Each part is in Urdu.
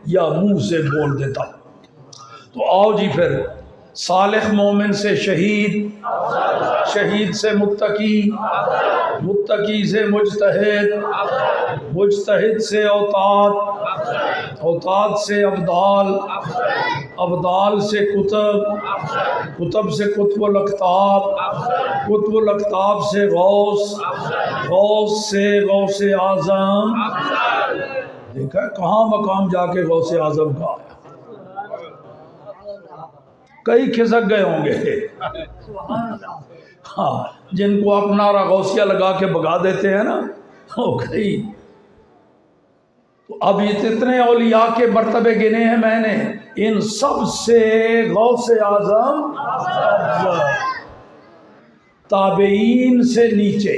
یا منہ سے بول دیتا. تو آؤ جی پھر صالح مومن سے شہید، شہید سے متقی، متقی سے مجتہد، مجتہد سے اوتاد، اوتاد سے ابدال، ابدال سے کتب، کتب سے قطب الاقطاب، قطب الاقطاب سے غوث، غوث سے غوث اعظم. دیکھا کہاں مقام جا کے غوث اعظم کا آیا. کئی کھسک گئے ہوں گے ہاں، جن کو آپ نعرہ غوثیہ لگا کے بگا دیتے ہیں نا ہو گئی. تو اب یہ اتنے اولیاء کے مرتبے گنے ہیں میں نے، ان سب سے غوث اعظم افضل. تابعین سے نیچے،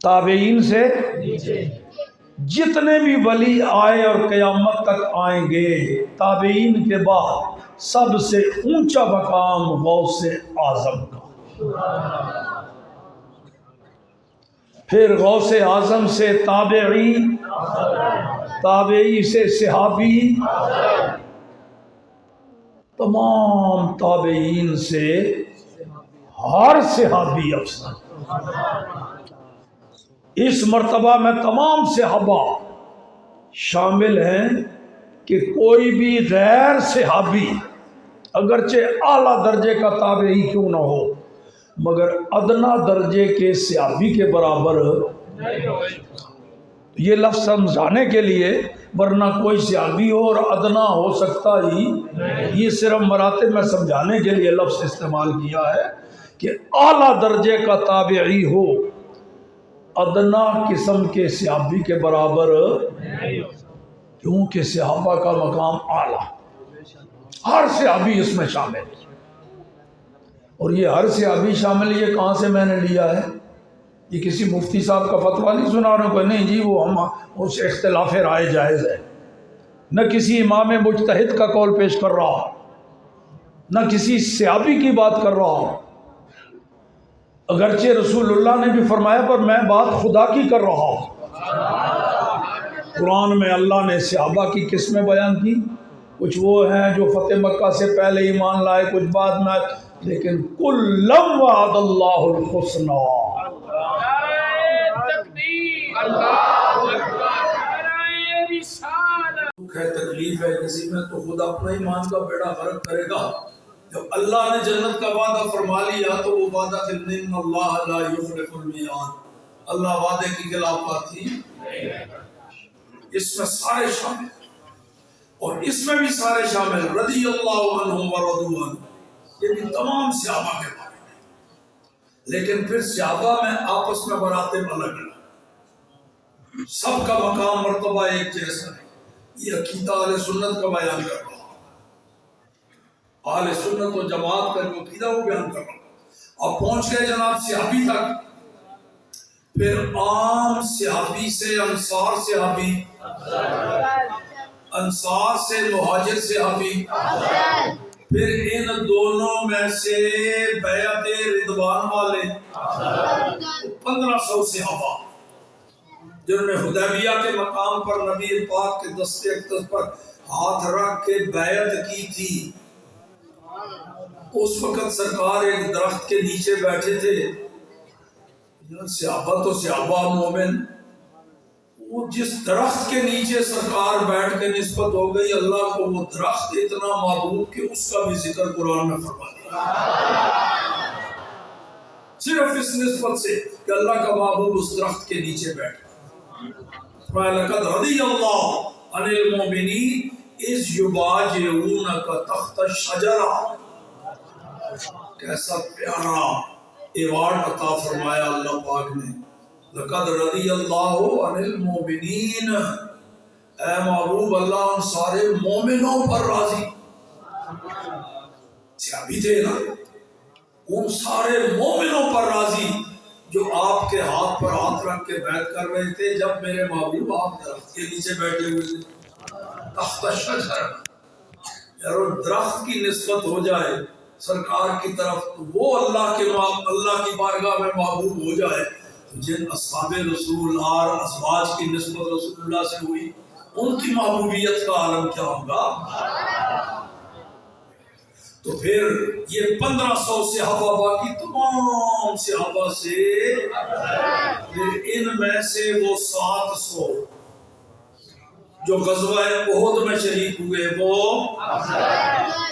تابعین سے جتنے بھی ولی آئے اور قیامت تک آئیں گے، تابعین کے بعد سب سے اونچا مقام غوث اعظم کا. پھر غوث اعظم سے تابعی، تابعی سے صحابی، تمام تابعین سے ہر صحابی افضل. اس مرتبہ میں تمام صحابہ شامل ہیں کہ کوئی بھی غیر صحابی اگرچہ اعلیٰ درجے کا تابعی کیوں نہ ہو مگر ادنا درجے کے صحابی کے برابر. یہ لفظ سمجھانے کے لیے، ورنہ کوئی صحابی ہو اور ادنا ہو سکتا ہی، یہ صرف مراتب میں سمجھانے کے لیے لفظ استعمال کیا ہے کہ اعلیٰ درجے کا تابعی ہو ادنا قسم کے صحابی کے برابر، کیونکہ صحابہ کا مقام اعلیٰ، ہر صحابی اس میں شامل. اور یہ ہر صحابی شامل یہ کہاں سے میں نے لیا ہے؟ یہ کسی مفتی صاحب کا فتویٰ نہیں سنا رہے کو، نہیں جی وہ ہم اس اختلاف رائے جائز ہے. نہ کسی امام مجتہد کا قول پیش کر رہا، نہ کسی صحابی کی بات کر رہا. اگرچہ رسول اللہ نے بھی فرمایا پر میں بات خدا کی کر رہا ہوں. قرآن میں اللہ نے صحابہ کی قسمیں بیان کی، کچھ وہ ہیں جو فتح مکہ سے پہلے ایمان لائے، کچھ بعد میں، لیکن کلم وعد اللہ الحسنی. تکلیف ہے کسی میں تو خود اپنا ایمان کا بیڑا غرق کرے گا. جب اللہ نے جنت کا وعدہ فرما لیا تو وہ وعدہ ان اللہ لا یخلف المیعاد، اللہ وعدے کی خلاف بازی اس میں سارے شامل، اور اس میں بھی سارے شامل رضی اللہ عنہم ورضوا عنہ، یہ بھی تمام صحابہ کے بارے میں. لیکن پھر صحابہ میں آپس میں مراتب الگ الگ، سب کا مقام مرتبہ ایک جیسا ہے. یہ عقیدہ اہل سنت کا بیان کر رہا، اہل سنت و جماعت کا جو عقیدہ وہ بیان کر رہا. اب پہنچ گئے جناب صحابی تک. پھر عام صحابی سے انصار صحابی، انصار سے مہاجر صحابی، پھر ان دونوں میں سے بیعت رضوان والے 1500 صحابہ جنہوں نے حدیبیہ کے مقام پر نبی پاک کے دستے اقدس پر ہاتھ رکھ کے بیعت کی تھی. اس وقت سرکار ایک درخت کے نیچے بیٹھے تھے. صحابہ تو صحابہ مومن، وہ جس درخت کے نیچے سرکار بیٹھ کے نسبت ہو گئی اللہ کو، وہ درخت اتنا محبوب کہ اس کا بھی ذکر قرآن میں فرما دیا صرف اس نسبت سے کہ اللہ کا محبوب اس درخت کے نیچے بیٹھا. لَقَدْ رَضِيَ اللَّهُ عَنِ الْمُؤْمِنِينَ إِذْ يُبَايِعُونَكَ تَحْتَ الشَّجَرَةِ. کیسا پیارا ایوارڈ عطا فرمایا اللہ پاک نے. لَقَدْ رَضِيَ اللَّهُ عَنِ الْمُؤْمِنِينَ، اے محبوب اللہ ان سارے مومنوں پر راضی. صحابی تھے نا، ان سارے مومنوں پر راضی جو آپ کے ہاتھ پر ہاتھ رکھ کے بیعت کر رہے تھے جب میرے محبوب آپ درخت کے نیچے بیٹھے ہوئے تھے. تحت الشجر، یار درخت کی نسبت ہو جائے سرکار کی طرف تو وہ اللہ کی بارگاہ میں محبوب ہو جائے. جن اصحاب رسول اور ازواج کی نسبت رسول اللہ سے ہوئی ان کی محبوبیت کا عالم کیا ہوگا؟ تو پھر یہ 1500 صحابہ باقی تمام صحابہ سے، پھر ان میں سے وہ 700 جو غزوہ احد میں شریک ہوئے، وہ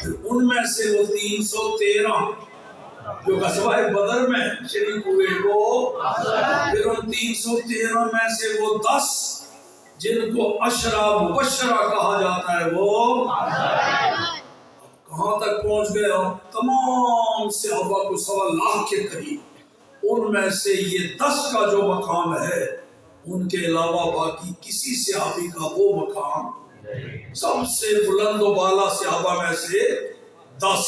پھر ان میں سے وہ 313 جو غزوہ بدر میں شریک ہوئے، وہ پھر ان 313 میں سے وہ 10 جن کو عشرہ مبشرہ کہا جاتا ہے، وہ کہاں تک پہنچ گئے؟ اور تمام صحابہ کو 1.25 لاکھ کے قریب، ان میں سے یہ 10 کا جو مقام ہے، ان کے علاوہ باقی کسی صحابی کا وہ مقام سب سے بلند و بالا صحابہ میں سے 10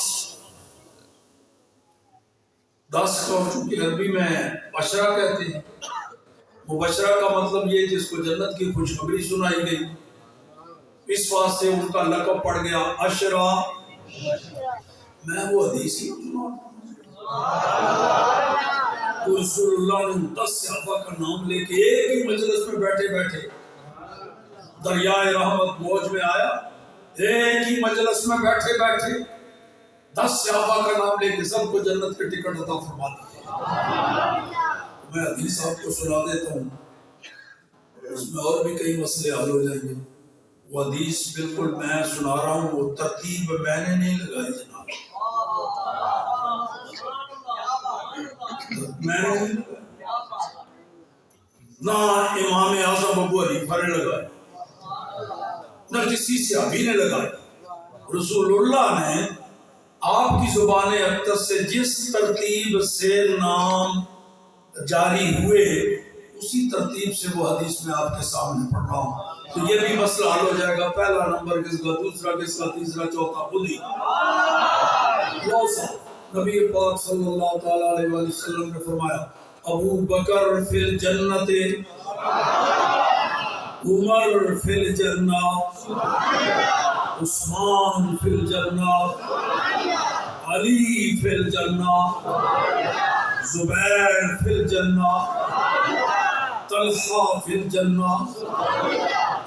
کو چونکہ عربی میں بشرہ کہتے ہیں، مبشرہ کا مطلب یہ جس کو جنت کی خوشخبری سنائی گئی، اس واسطے ان کا لقب پڑ گیا عشرہ۔ میں وہ حدیث ہی رسول اللہ نے 10 صحابہ کا نام لے کے ایک ہی مجلس میں بیٹھے بیٹھے، دریائے رحمت موج میں آیا، ایک ہی مجلس میں بیٹھے بیٹھے 10 صحابہ کا نام لے کے سب کو جنت کے ٹکٹ عطا فرما دیا۔ میں حدیث آپ کو سنا دیتا ہوں، اس میں اور بھی کئی مسئلے حل ہو جائیں گے۔ وہ حدیث بالکل میں سنا رہا ہوں، وہ ترتیب میں نے نہیں لگائی جناب، میں نے نہ امام اعظم ابو حنیفہ نے لگائی، نہ کسی صحابی نے لگائی۔ رسول اللہ نے آپ کی زبان اقدس سے جس ترتیب سے نام جاری ہوئے، اسی ترتیب سے وہ حدیث میں آپ کے سامنے پڑھ رہا ہوں، تو یہ بھی مسئلہ حل ہو جائے گا۔ پہلا نمبر کس کا، دوسرا کس کا، تیسرا چوتھا خود ہی۔ نبی پاک صلی اللہ تعالیٰ علیہ وسلم نے فرمایا، ابو بکر فی الجنت، عمر فی الجنہ، عثمان فی الجنہ، علی فی الجنہ، زبیر فی الجنہ، طلحہ فی الجنہ،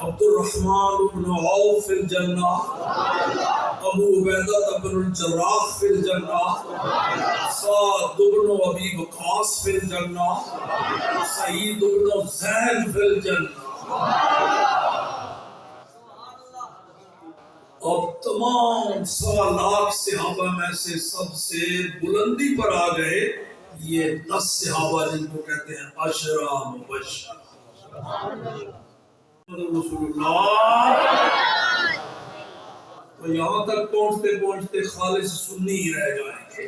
عبد الرحمن بن عوف فی الجنہ، ابو عبیدہ بن الجراح فی الجنہ، سعد بن ابی وقاص فی الجنہ، سعید بن زید فی الجنہ۔ اور تمام 1.25 لاکھ صحابہ میں سے سب سے بلندی پر آ گئے یہ 10 صحابہ جن کو کہتے ہیں عشرہ مبشرہ۔ رسول اللہ تو یہاں تک پہنچتے پہنچتے خالص سنی ہی رہ جائیں گے۔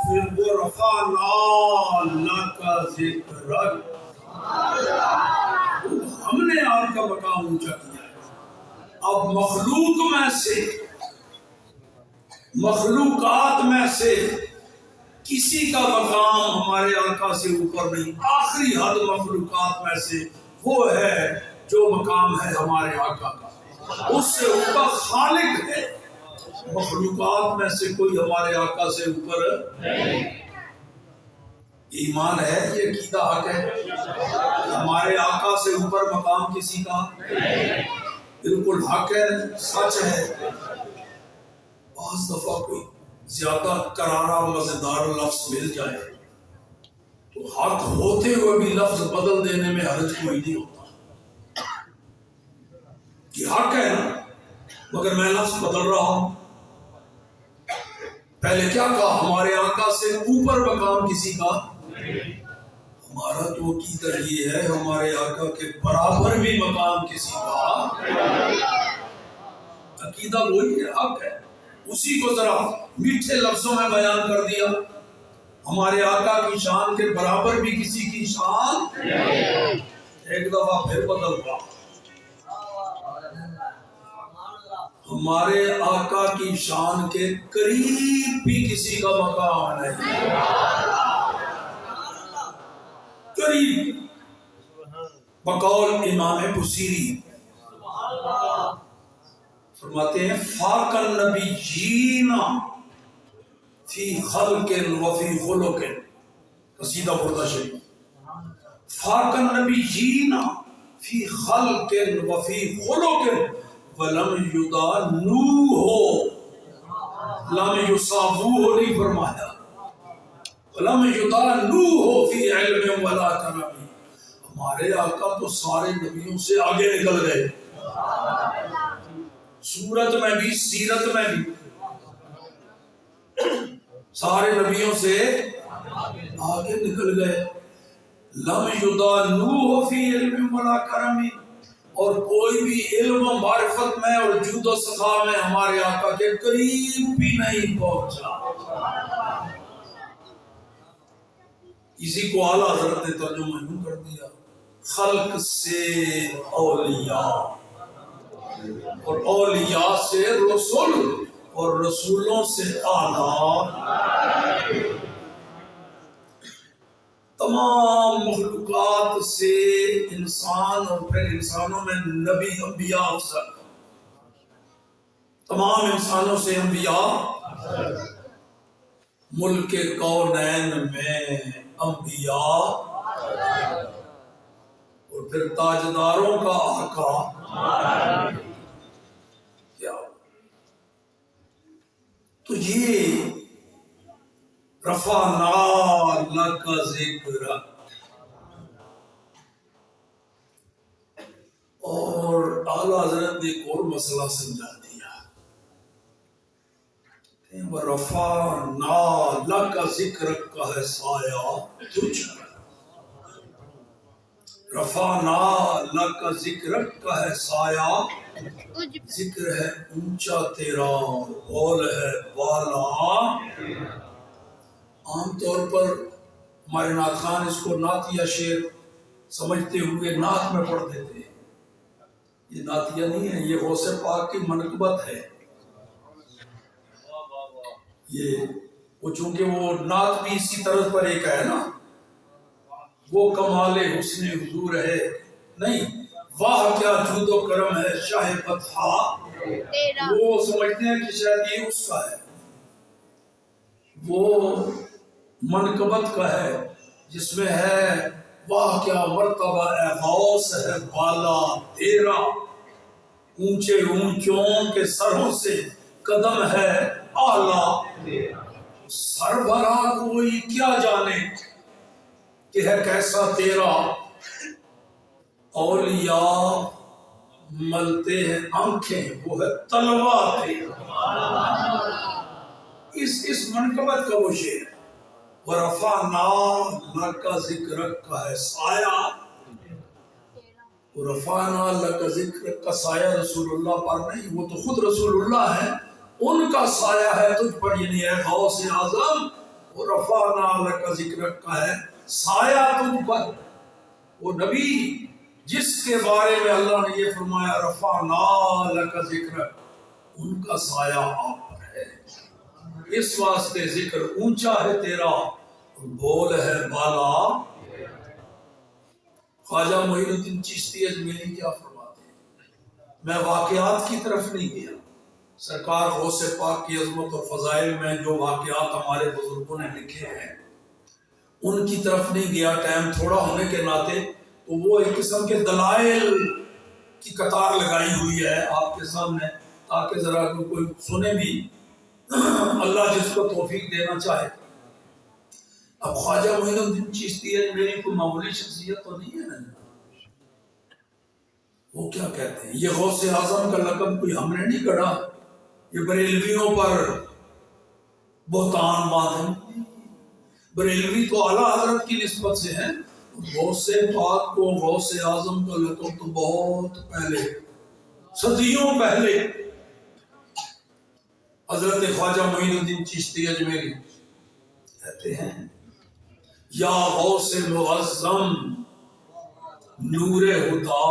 پھر وہ رفعنا لک ذکرک، ہم نے آپ کا مقام اونچا کیا ہے۔ اب مخلوقات میں سے کسی کا مقام ہمارے آقا سے اوپر نہیں، آخری حد مخلوقات میں سے وہ ہے جو مقام ہے ہمارے آقا کا، اس سے اوپر خالق ہے۔ مخلوقات میں سے کوئی ہمارے آقا سے اوپر نہیں۔ ایمان ہے، یہ عقیدہ حق ہے، ہمارے آقا سے اوپر مقام کسی کا بالکل حق ہے، سچ ہے۔ بعض دفعہ کوئی زیادہ کرارا مزیدار لفظ مل جائے تو حق ہوتے ہوئے بھی لفظ بدل دینے میں حرج کوئی نہیں ہوتا، کہ حق ہے نا مگر میں لفظ بدل رہا ہوں۔ پہلے کیا کہا؟ ہمارے آقا سے اوپر مقام کسی کا، ہمارا تو عقیدہ یہ ہے ہمارے آقا کے برابر بھی مقام کسی کا۔ عقیدہ وہی ہے، حق ہے، اسی کو ذرا میٹھے لفظوں میں بیان کر دیا۔ ہمارے آقا کی شان کے برابر بھی کسی کی شان نہیں۔ ایک دفعہ پھر بدل گیا، ہمارے آقا کی شان کے قریب بھی کسی کا مقام نہیں، قریب۔ بقول امام بصیری فرماتے ہیں فاق النبیین فی خلق و فی خلق، قصیدہ بردہ شریف، فاق النبیین فی خلق و فی خلق ولم یدانوہ، لم یصابوہ نہیں فرمایا، ولم یدانوہ فی علم ولا کرم۔ ہمارے آقا تو سارے نبیوں سے آگے نکل گئے، صورت میں بھی سیرت میں بھی سارے نبیوں سے آگے نکل گئے۔ لم یدانوہ فی علم ولا کرم، اور کوئی بھی علم و معرفت میں اور جود و سخا میں ہمارے آقا کے قریب بھی نہیں پہنچا۔ اسی کو اعلیٰ حضرت نے ترجمہ یوں کر دیا، خلق سے اولیاء اور اولیاء سے رسول اور رسولوں سے اعلیٰ، تمام مخلوقات سے انسان اور پھر انسانوں میں نبی انبیاء افضل، تمام انسانوں سے انبیاء، ملک کونین میں انبیاء، اور پھر تاجداروں کا آقا۔ کیا تو یہ رفعنا لک ذکر، اور اعلیٰ حضرت نے ایک اور مسئلہ سمجھا دیا، رفعنا لک ذکر کا ہے سایہ تجھ، رفعنا لک ذکر کا ہے سایہ، ذکر ہے اونچا تیرا، قول ہے بالا۔ عام طور پر ہمارے نعت خان اس کو نعتیہ شعر سمجھتے ہوئے نعت میں پڑھ دیتے ہیں، یہ نعتیہ نہیں ہے، یہ غوث پاک کی منقبت ہے۔ یہ وہ چونکہ وہ نعت بھی اسی طرز پر ایک ہے نا، وہ کمال حسن حضور ہے نہیں، واہ کیا جود و کرم ہے شاہ بطحا، وہ سمجھتے ہیں کہ شاید یہ اس کا ہے، وہ منقبت کا ہے جس میں ہے واہ کیا مرتبہ اے غوث ہے بالا تیرا، اونچے اونچوں کے سروں سے قدم ہے اعلیٰ، سر بھرا کوئی کیا جانے کہ ہے کیسا تیرا، اولیاء ملتے ہیں آنکھیں وہ ہے تلوار تیرا، اس منقبت کا وہ شعر ہے۔ وَرَفَعْنَا لَكَ ذِكْرَكَ کا ہے سایہ، وَرَفَعْنَا لَكَ ذِكْرَكَ کا سایہ رسول اللہ پر نہیں، وہ تو خود رسول اللہ ہے، ان کا سایہ ہے تجھ پر، یعنی ہے غوث اعظم، وَرَفَعْنَا لَكَ ذِكْرَكَ کا ہے سایہ تجھ پر، وہ نبی جس کے بارے میں اللہ نے یہ فرمایا رَفَعْنَا لَكَ ذِكْرَكَ، ان کا سایہ آپ پر ہے، اس واسطے ذکر اونچا ہے تیرا، بول ہے بالا۔ خواجہ معین الدین چشتی اجمیری کیا فرماتے ہیں، میں واقعات کی طرف نہیں گیا، سرکار غوث پاک کی عظمت اور فضائل میں جو واقعات ہمارے بزرگوں نے لکھے ہیں ان کی طرف نہیں گیا، ٹائم تھوڑا ہونے کے ناطے، تو وہ ایک قسم کے دلائل کی قطار لگائی ہوئی ہے آپ کے سامنے، تاکہ ذرا کوئی سنے بھی، اللہ جس کو توفیق دینا چاہے۔ اب خواجہ معین الدین چشتی اجمیری کوئی معمولی شخصیت تو نہیں ہے نا، وہ کیا کہتے ہیں، یہ غوث اعظم کا لقب کوئی ہم نے نہیں گڑھا، یہ بریلویوں پر بہتان باندھے، بریلوی تو اعلیٰ حضرت کی نسبت سے ہیں، غوث پاک کو غوث اعظم کا لقب تو بہت پہلے، صدیوں پہلے حضرت خواجہ معین الدین چشتی اجمیری کہتے ہیں یا غوث معظم نور خدا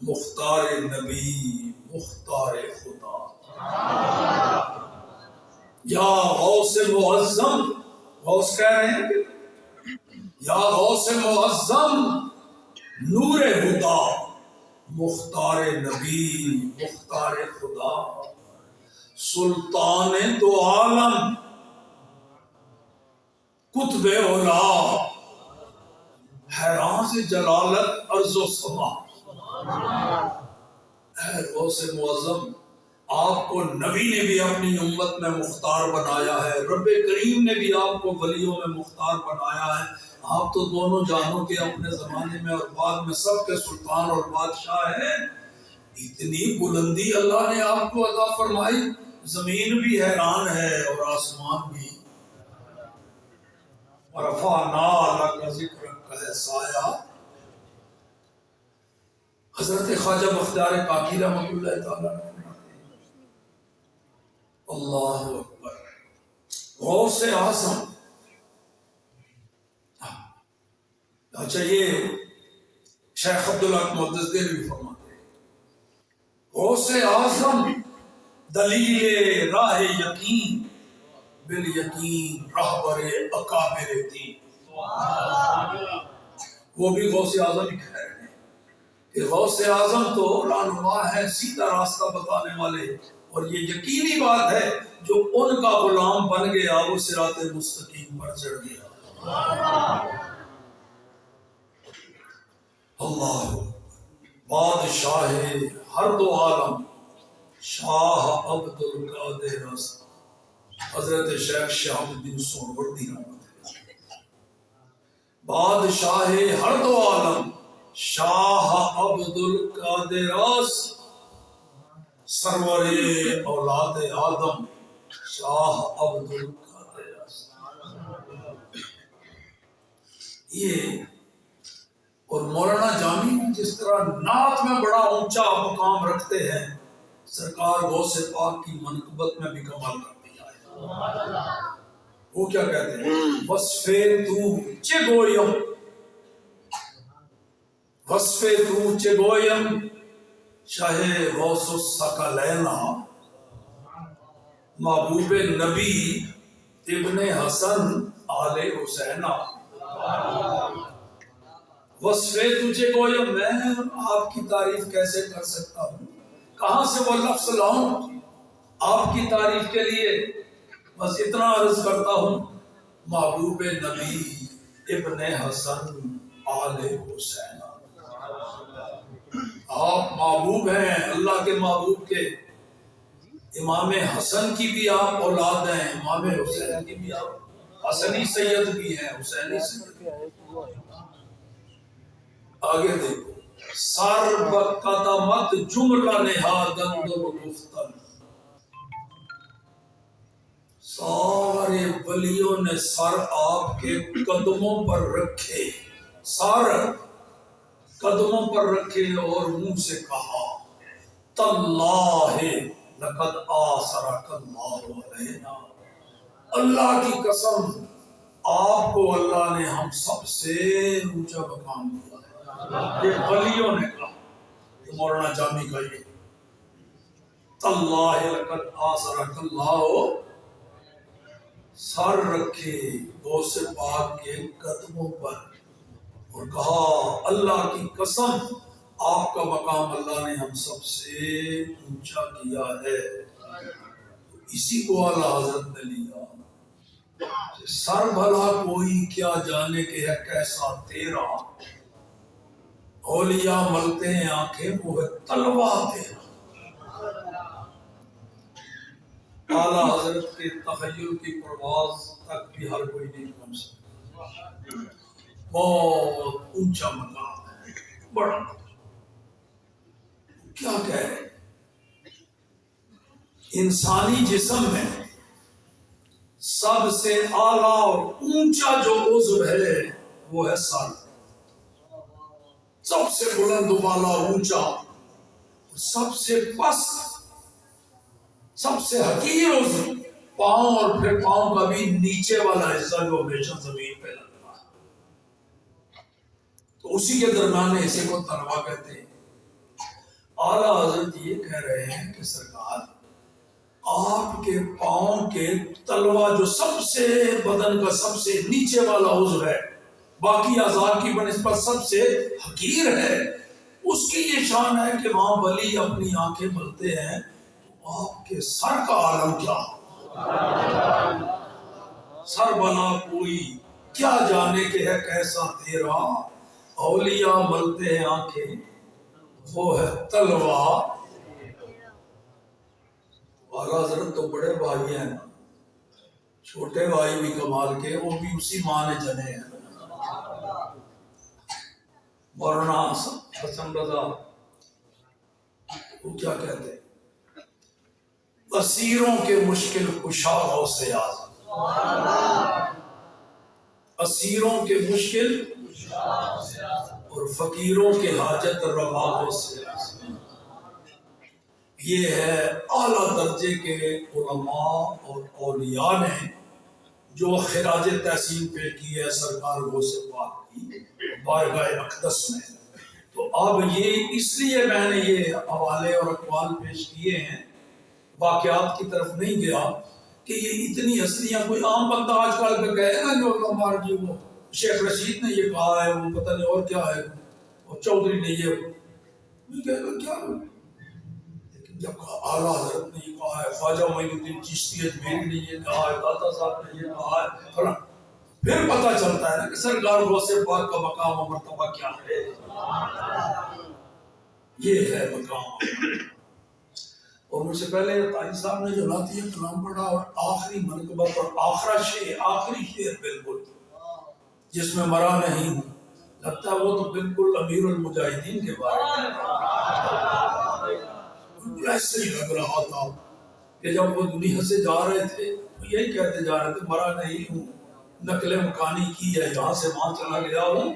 مختار نبی مختار خدا. یا غوث معظم، غوث کہہ رہے ہیں یا غوث معظم نور خدا مختار نبی مختار خدا، سلطان دو عالم قطب اولا، حیران سے جلالت ارض و سما. اے غوث معظم، آپ کو نبی نے بھی اپنی امت میں مختار بنایا ہے، رب کریم نے بھی آپ کو ولیوں میں مختار بنایا ہے. آپ تو دونوں جہانوں کے اپنے زمانے میں اور بعد میں سب کے سلطان اور بادشاہ ہیں. اتنی بلندی اللہ نے آپ کو عطا فرمائی، زمین بھی حیران ہے اور آسمان بھی. ورفعنا لک ذکرک ہے سایہ. حضرت خواجہ بختیار کاکی رحمۃ اللہ تعالیٰ نے اللہ اکبر غوث اعظم. اچھا یہ شیخ عبدالحق محدث دہلوی فرماتے ہیں غوث اعظم دلیل راہ یقین بالیقین رہبر اکابر دین. وہ بھی غوث اعظم ہی کہہ رہے ہیں کہ غوث اعظم تو رہنما ہے، سیدھا راستہ بتانے والے، اور یہ یقینی بات ہے جو ان کا غلام بن گیا وہ صراط مستقیم پر چڑھ گیا. اللہ بادشاہ ہر دو عالم شاہ عبد القادر حضرت شیخ شہاب الدین سہروردی بادشاہ ہر دو عالم شاہ عبد القادر سرور اولاد آدم شاہ عبد القادر. یہ اور مولانا جامی جس طرح نعت میں بڑا اونچا مقام رکھتے ہیں، سرکار غوث پاک کی منقبت میں بھی کمال کر دیا ہے. وہ کیا کہتے ہیں وصفے تو چگویم وصفے تو چگویم شاہ غوث الثقلین محبوب نبی ابن حسن آل حسین. وصفے تجھے گویم، میں آپ کی تعریف کیسے کر سکتا ہوں، کہاں سے وہ لفظ لاؤں آپ کی تعریف کے لیے. بس اتنا عرض کرتا ہوں محبوب نبی ابن حسن آل حسین. آپ محبوب ہیں، اللہ کے محبوب کے، امام حسن کی بھی آپ اولاد ہیں، امام حسین کی بھی آپ حسنی سید بھی ہیں، حسینی سید بھی ہیں. آگے دیکھو سر بقدمت جملہ نہادند و گفتن. سارے ولیوں نے سر آپ کے قدموں پر رکھے، سر قدموں پر رکھے اور منہ سے کہا تاللہ لقد آثرک اللہ علینا. اللہ کی قسم آپ کو اللہ نے ہم سب سے اونچا مقام دیا ہے. یہ ولیوں نے کہا. مولانا جامی کا یہ تاللہ لقد آثرک اللہ، سر رکھے غوث پاک کے قدموں پر اور کہا اللہ کی قسم آپ کا مقام اللہ نے ہم سب سے اونچا کیا ہے. اسی کو اعلیٰ حضرت نے لیا. سر بھلا کوئی کیا جانے کے ہے کیسا تیرا، اولیاء ملتے ہیں آنکھیں وہ ہے تلوار تیرا. اعلیٰ حضرت کے تخیل کی پرواز تک بھی ہر کوئی نہیں پہنچ سکتا. بہت اونچا مقام ہے، بڑا. کیا کہہ رہے ہیں انسانی جسم میں سب سے اعلیٰ اور اونچا جو عضو ہے وہ ہے سر. سب سے بلند و بالا اونچا، سب سے پست سب سے حقیر عضو پاؤں، اور پھر پاؤں کا بھی نیچے والا حصہ جو ہمیشہ زمین پہ لگتا ہے، تو اسی کے درمیان حصے کو تلوا کہتے ہیں۔ اعلیٰ حضرت یہ کہہ رہے ہیں کہ سرکار آپ کے پاؤں کے تلوا جو سب سے بدن کا سب سے نیچے والا عضو ہے، باقی اعضاء کی بنسبت سب سے حقیر ہے، اس کی یہ شان ہے کہ وہاں ولی اپنی آنکھیں ملتے ہیں تو آپ کے سر کا عالم کیا ہو، سر بنا کوئی کیا جانے کے ہے کیسا تیرا، اولیاء ملتے ہیں آنکھیں وہ ہے تلوا۔ والا حضرت تو بڑے بھائی ہیں، چھوٹے بھائی بھی کمال کے، وہ بھی اسی ماں نے جنے ہیں۔ مولانا حسن رضا وہ کیا کہتے ہیں، اسیروں کے مشکل کشا غوث اعظم، اسیروں کے مشکل اور فقیروں کے حاجت روا غوث اعظم۔ یہ ہے اعلیٰ درجے کے علماء اور اولیاء نے جو خراج تحسین پیش کی ہے سرکار غوث پاک کی بارگاہ اقدس میں۔ تو اب یہ اس لیے میں نے یہ حوالے اور اقوال پیش کیے ہیں، واقعات کی طرف نہیں گیا کہ یہ اتنی ہستیاں کوئی عام بندہ آج کل پہ کہے گا جو ہمارا جی وہ شیخ رشید نے یہ کہا ہے، وہ پتہ نہیں اور کیا ہے، اور چودھری نے یہ کہے گا کیا، لیکن جب اعلیٰ حضرت نے یہ کہا ہے، خواجہ معین الدین چشتی اجمیری نے یہ کہا ہے، داتا صاحب نے یہ کہا ہے، پھر پتہ چلتا ہے نا کہ سرکار غوث پاک کا مقام و مرتبہ کیا ہے۔ یہ ہے مقام۔ اور مجھ سے پہلے قاری صاحب نے جو نعتیہ کلام پڑھا اور آخری منقبہ پر آخری شعر بالکل جس میں مرا نہیں ہوں، لگتا ہے وہ تو بالکل امیر المجاہدین کے بارے میں بالکل ایسے ہی لگ رہا تھا کہ جب وہ دنیا سے جا رہے تھے وہ یہی کہتے جا رہے تھے، مرا نہیں ہوں، نقل مکانی کی ہے، یہاں سے وہاں چلا گیا ہوں،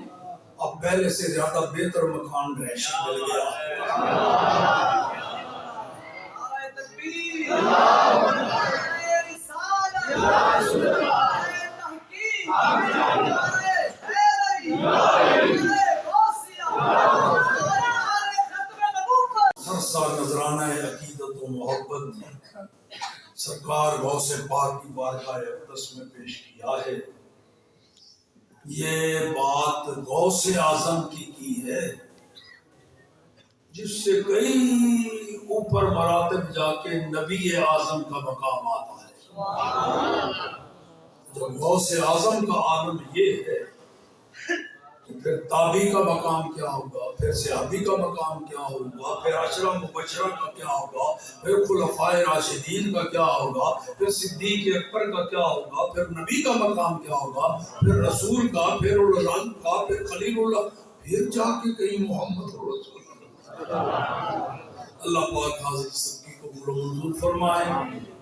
اب پہلے سے زیادہ بہتر مکان رہائش مل گیا ہے۔ سرسا نذرانہ عقیدت و محبت سرکار غوث پاک کی بارگاہ اقدس میں پیش کیا ہے۔ یہ بات غوث اعظم کی ہے جس سے کئی اوپر مراتب جا کے نبی اعظم کا مقام آتا ہے۔ جب غوث اعظم کا عالم یہ ہے تو پھر تابعی کا مقام کیا ہوگا، پھر صحابی کا مقام کیا ہوگا، پھر عشرہ مبشرہ کا کیا ہوگا، پھر خلفائے راشدین کا کیا ہوگا، پھر صدیق اکبر کا کیا ہوگا، پھر نبی کا مقام کیا ہوگا، پھر رسول کا، پھر العزم کا، پھر خلیل اللہ، پھر جا کے کہیں محمد رسول اللہ۔ اللہ پاک حاضر سب کی قبول و منظور فرمائے۔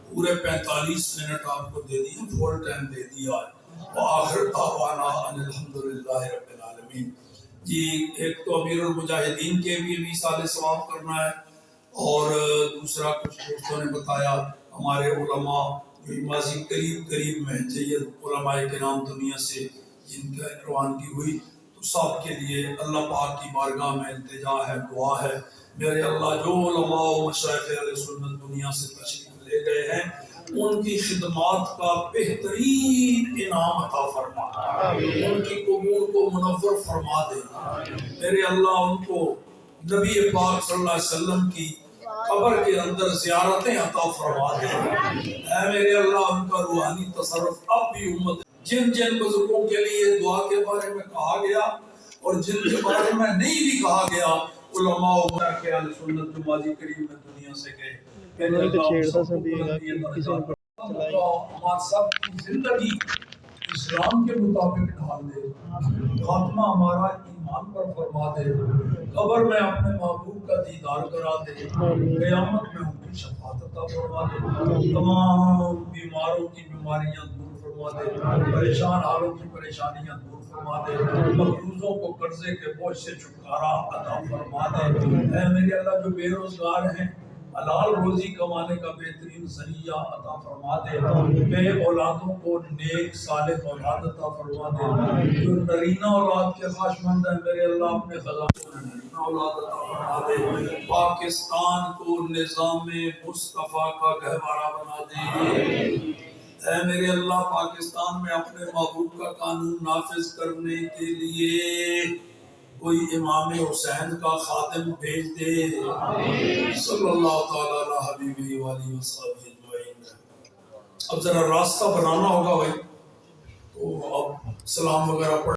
پورے 45 منٹ آپ کو دے دیے، فول ٹائم دے دیا ہے۔ وآخر دعوانا ان الحمدللہ رب العالمین۔ جی ایک تو امیر المجاہدین کے بھی 20 سال ثواب کرنا ہے، اور دوسرا کچھ دوستوں نے بتایا ہمارے علماء جو ماضی قریب میں جید علماء کرام دنیا سے جن کا روانگی ہوئی، تو سب کے لیے اللہ پاک کی بارگاہ میں التجا ہے، دعا ہے، میرے اللہ جو علماء و مشائخ اہل سنت دنیا سے تشریف لے گئے ہیں ان کی خدمات کا بہترین انعام عطا فرما، ان کی قبور کو منور فرما دے، میرے اللہ ان کو نبی پاک صلی اللہ علیہ وسلم کی قبر کے اندر زیارتیں عطا فرما دے، اے میرے اللہ ان کا روحانی تصرف اب بھی امت جن بزرگوں کے لیے دعا کے بارے میں کہا گیا اور جن کے بارے میں نہیں بھی کہا گیا، علماء و مشائخ اہل سنت جو ماضی قریب میں دنیا سے گئے، ہمارا سب کی زندگی اسلام کے مطابق ڈھال دے، خاتمہ ہمارا ایمان پر فرما دے، قبر میں اپنے محبوب کا دیدار کرا دے، قیامت میں ان کی شفاعت عطا فرما دے، تمام بیماروں کی بیماریاں دور فرما دے، پریشان حالوں کی پریشانیاں دور فرما دے، مقروضوں کو قرضے کے بوجھ سے چھٹکارا عطا فرما دے، اے میرے اللہ جو بے روزگار ہیں حلال روزی کمانے کا بہترین ذریعہ عطا فرما دے، بے اولادوں کو نیک صالح اولاد عطا فرما دے، جو نرینہ اولاد کے خواہشمند ہیں میرے اللہ اپنے خزانے میں نرینہ اولاد عطا فرما دے، پاکستان کو نظام مصطفیٰ کا گہوارہ بنا دے۔ اے میرے اللہ پاکستان میں اپنے محبوب کا قانون نافذ کرنے کے لیے کوئی امام حسین کا خادم بھیج دے، صلی اللہ تعالیٰ علی حبیبہ وآلہ وصحبہ اجمعین۔ اب ذرا راستہ بنانا ہوگا بھائی، تو اب سلام وغیرہ پڑھ